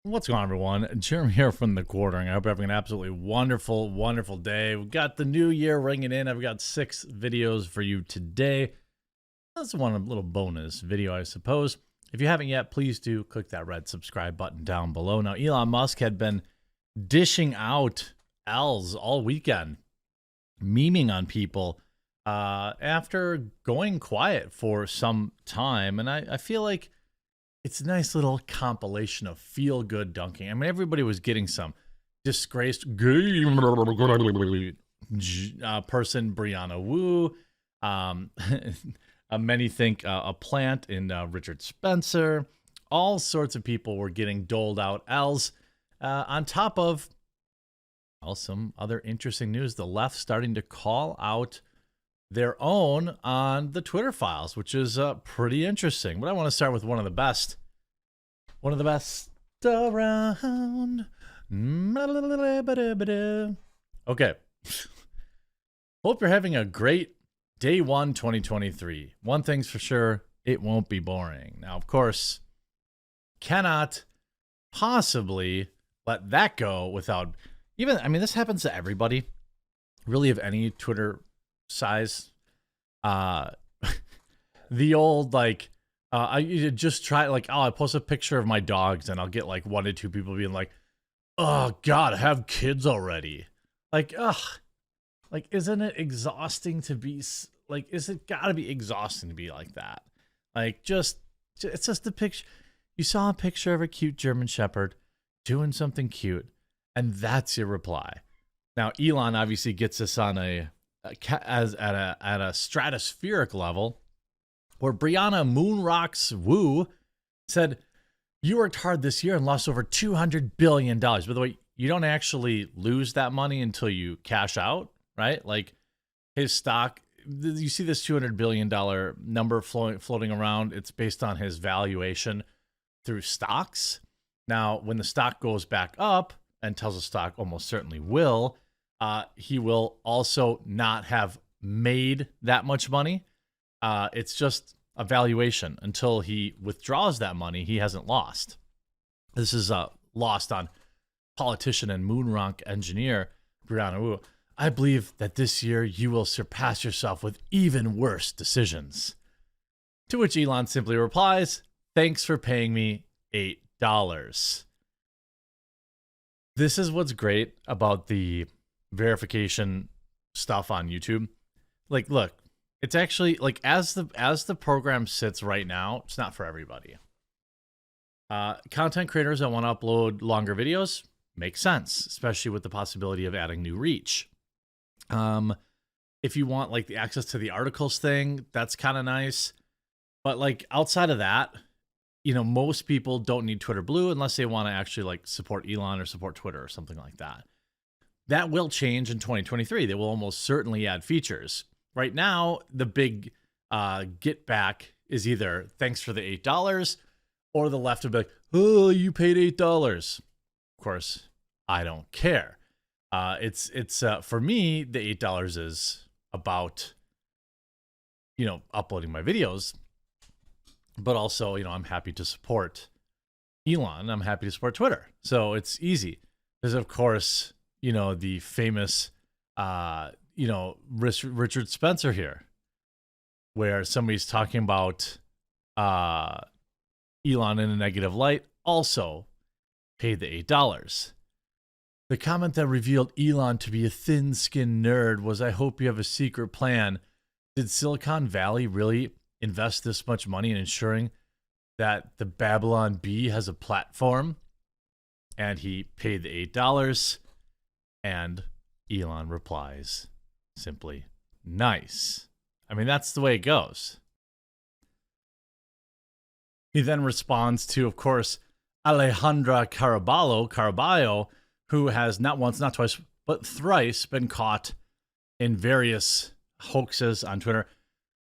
What's going on, everyone? Jeremy here from The Quartering. I hope you're having an absolutely wonderful, wonderful day. We've got the new year ringing in. I've got 6 videos for you today. That's one little bonus video, I suppose. If you haven't yet, please do click that red subscribe button down below. Now, Elon Musk had been dishing out L's all weekend, memeing on people after going quiet for some time. And I feel like it's a nice little compilation of feel-good dunking. I mean, everybody was getting some disgraced gay person, Brianna Wu. Many think a plant in Richard Spencer. All sorts of people were getting doled out L's. On top of, well, some other interesting news. The left starting to call out their own on the Twitter files, which is pretty interesting. But I want to start with one of the best around. Okay. Hope you're having a great day 1, 2023. One thing's for sure, it won't be boring. Now, of course, cannot possibly let that go without even, I mean, this happens to everybody, really, of any Twitter size. The old, like, I just try, like, oh, I post a picture of my dogs and I'll get like 1 to 2 people being like, oh God, I have kids already. Like, ugh, like, isn't it exhausting to be like, is it gotta be exhausting to be like that? Like, it's just a picture. You saw a picture of a cute German Shepherd doing something cute, and that's your reply. Now, Elon obviously gets this on at a stratospheric level, where Brianna Moonrocks Wu said, "You worked hard this year and lost over $200 billion. By the way, you don't actually lose that money until you cash out, right? Like, his stock, you see this $200 billion number floating around. It's based on his valuation through stocks. Now, when the stock goes back up, and Tesla stock almost certainly will, he will also not have made that much money. It's just a valuation. Until he withdraws that money, he hasn't lost. This is lost on politician and moonrock engineer Brianna Wu. I believe that this year you will surpass yourself with even worse decisions. To which Elon simply replies, "Thanks for paying me $8. This is what's great about the verification stuff on YouTube. Like, look, it's actually, like, as the program sits right now, it's not for everybody. Content creators that want to upload longer videos, makes sense, especially with the possibility of adding new reach. If you want, like, the access to the articles thing, that's kind of nice. But, like, outside of that, you know, most people don't need Twitter Blue unless they want to actually, like, support Elon or support Twitter or something like that. That will change in 2023. They will almost certainly add features. Right now, the big get back is either thanks for the $8, or the left will be like, oh, you paid $8. Of course, I don't care. It's for me, the $8 is about, you know, uploading my videos, but also, you know, I'm happy to support Elon. I'm happy to support Twitter. So it's easy. There's, of course, you know, the famous, you know, Richard Spencer here, where somebody's talking about Elon in a negative light, also paid the $8. The comment that revealed Elon to be a thin-skinned nerd was, "I hope you have a secret plan. Did Silicon Valley really invest this much money in ensuring that the Babylon Bee has a platform?" And he paid the $8, and Elon replies simply, "Nice." I mean, that's the way it goes. He then responds to, of course, Alejandra Caraballo, who has not once, not twice, but thrice been caught in various hoaxes on Twitter.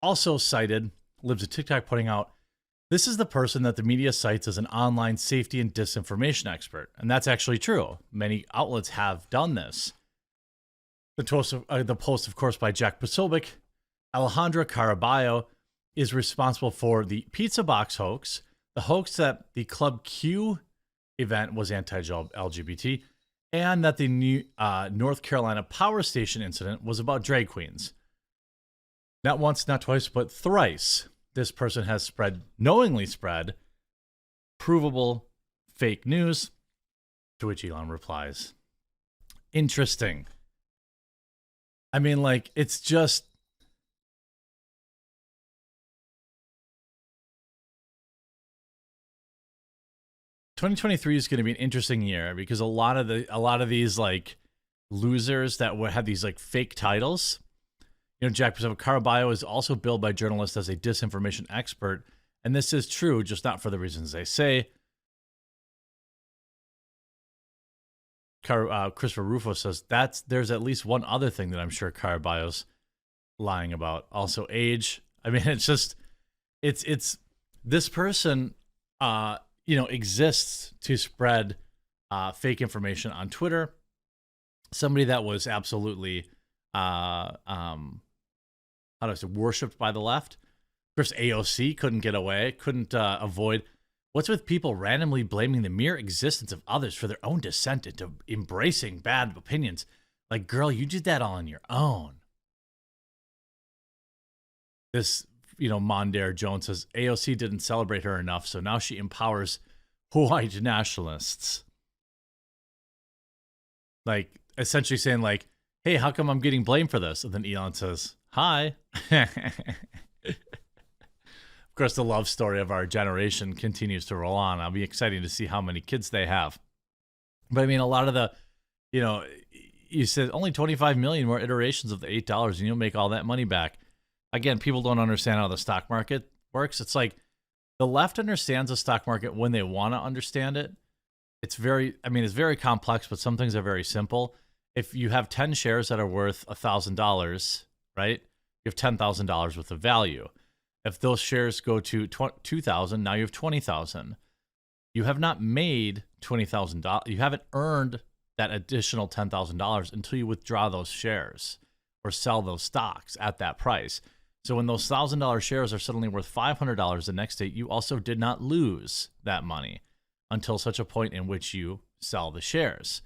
Also cited, lives a TikTok, putting out, "This is the person that the media cites as an online safety and disinformation expert." And that's actually true. Many outlets have done this. The post, of course, by Jack Posobiec. Alejandra Caraballo is responsible for the pizza box hoax, the hoax that the Club Q event was anti-LGBT, and that the new North Carolina power station incident was about drag queens. Not once, not twice, but thrice, this person has knowingly spread provable fake news, to which Elon replies, interesting. I mean, like, it's just... ...2023 is going to be an interesting year because a lot of these like losers that have these like fake titles. You know, Jack Caraballo is also billed by journalists as a disinformation expert, and this is true, just not for the reasons they say. Christopher Rufo says there's at least one other thing that I'm sure Caraballo's lying about. Also, age. I mean, it's just it's this person. Exists to spread fake information on Twitter. Somebody that was absolutely, worshipped by the left. Of course, AOC couldn't get away, couldn't avoid. What's with people randomly blaming the mere existence of others for their own descent into embracing bad opinions? Like, girl, you did that all on your own. This... Mondaire Jones says AOC didn't celebrate her enough, so now she empowers white nationalists. Like, essentially saying, like, hey, how come I'm getting blamed for this? And then Elon says, hi. Of course, the love story of our generation continues to roll on. I'll be excited to see how many kids they have. But, I mean, a lot of the, you said only 25 million more iterations of the $8 and you'll make all that money back. Again, people don't understand how the stock market works. It's like the left understands the stock market when they want to understand it. It's very complex, but some things are very simple. If you have 10 shares that are worth $1,000, right? You have $10,000 worth of value. If those shares go to 2,000, now you have 20,000. You have not made $20,000. You haven't earned that additional $10,000 until you withdraw those shares or sell those stocks at that price. So when those $1,000 shares are suddenly worth $500 the next day, you also did not lose that money until such a point in which you sell the shares.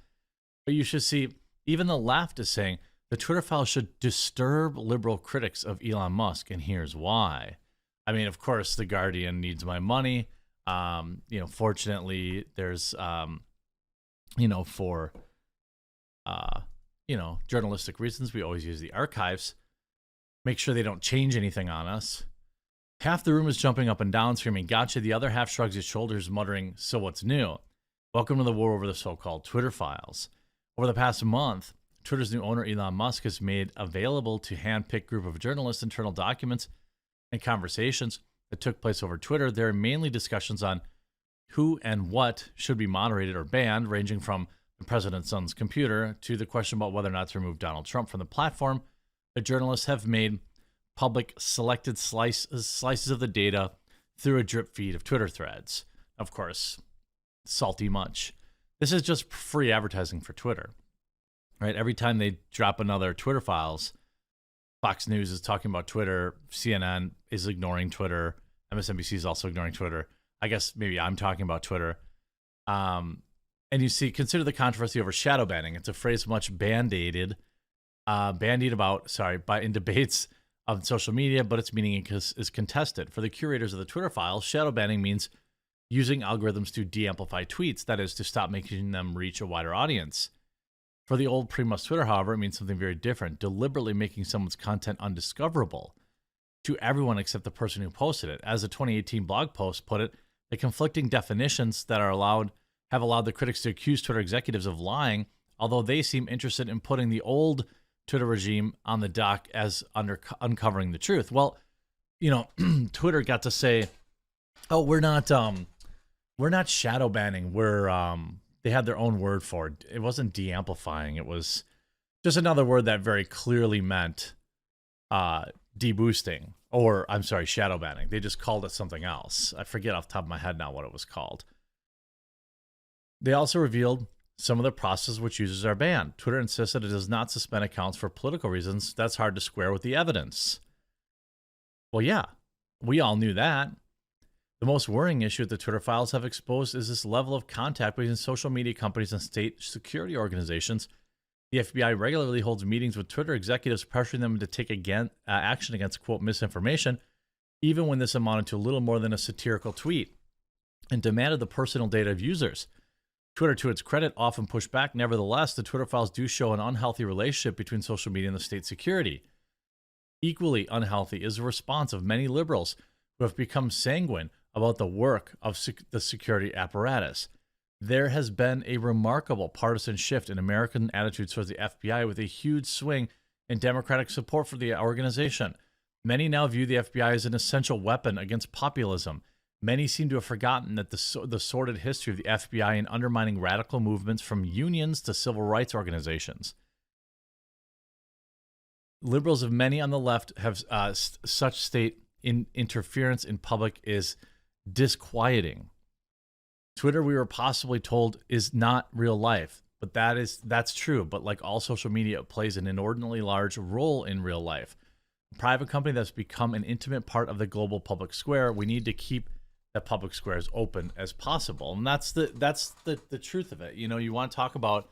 But you should see, even the left is saying the Twitter files should disturb liberal critics of Elon Musk, and here's why. I mean, of course, The Guardian needs my money. Fortunately, there's, for journalistic reasons, we always use the archives. Make sure they don't change anything on us. Half the room is jumping up and down, screaming, gotcha. The other half shrugs his shoulders, muttering, so what's new? Welcome to the war over the so-called Twitter files. Over the past month, Twitter's new owner, Elon Musk, has made available to hand-picked group of journalists internal documents and conversations that took place over Twitter. There are mainly discussions on who and what should be moderated or banned, ranging from the president's son's computer to the question about whether or not to remove Donald Trump from the platform. The journalists have made public selected slices of the data through a drip feed of Twitter threads. Of course, salty much. This is just free advertising for Twitter, right? Every time they drop another Twitter files, Fox News is talking about Twitter, CNN is ignoring Twitter, MSNBC is also ignoring Twitter. I guess maybe I'm talking about Twitter. And you see, consider the controversy over shadow banning. It's a phrase much bandied about in debates on social media, but its meaning is contested. For the curators of the Twitter files, shadow banning means using algorithms to de-amplify tweets, that is, to stop making them reach a wider audience. For the old pre-Musk Twitter, however, it means something very different, deliberately making someone's content undiscoverable to everyone except the person who posted it. As a 2018 blog post put it, the conflicting definitions that have allowed the critics to accuse Twitter executives of lying, although they seem interested in putting the old Twitter regime on the dock as uncovering the truth. Well, Twitter got to say, "Oh, we're not shadow banning. They had their own word for it. It wasn't de-amplifying. It was just another word that very clearly meant deboosting, or I'm sorry, shadow banning. They just called it something else. I forget off the top of my head now what it was called." They also revealed some of the processes which users are banned. Twitter insists that it does not suspend accounts for political reasons. That's hard to square with the evidence. Well, yeah, we all knew that. The most worrying issue that the Twitter files have exposed is this level of contact between social media companies and state security organizations. The FBI regularly holds meetings with Twitter executives, pressuring them to take action against, quote, misinformation, even when this amounted to little more than a satirical tweet, and demanded the personal data of users. Twitter, to its credit, often pushed back. Nevertheless, the Twitter files do show an unhealthy relationship between social media and the state security. Equally unhealthy is the response of many liberals who have become sanguine about the work of the security apparatus. There has been a remarkable partisan shift in American attitudes towards the FBI, with a huge swing in Democratic support for the organization. Many now view the FBI as an essential weapon against populism. Many seem to have forgotten that the sordid history of the FBI in undermining radical movements from unions to civil rights organizations. Liberals of many on the left have such state interference in public is disquieting. Twitter, we were possibly told, is not real life, but that's true. But like all social media, it plays an inordinately large role in real life. A private company that's become an intimate part of the global public square. We need to keep that public square as open as possible, and that's the truth of it. You know, you want to talk about,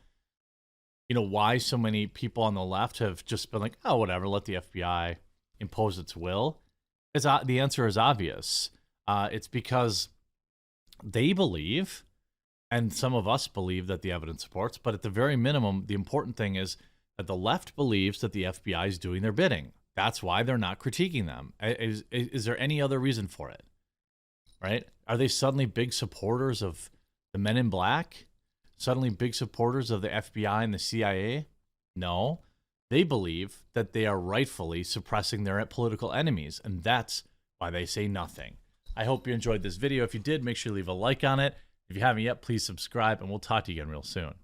you know, why so many people on the left have just been like, oh, whatever, let the FBI impose its will. The answer is obvious. It's because they believe, and some of us believe, that the evidence supports, but at the very minimum, the important thing is that the left believes that the FBI is doing their bidding. That's why they're not critiquing them. Is there any other reason for it? Right? Are they suddenly big supporters of the Men in Black? Suddenly big supporters of the FBI and the CIA? No. They believe that they are rightfully suppressing their political enemies, and that's why they say nothing. I hope you enjoyed this video. If you did, make sure you leave a like on it. If you haven't yet, please subscribe, and we'll talk to you again real soon.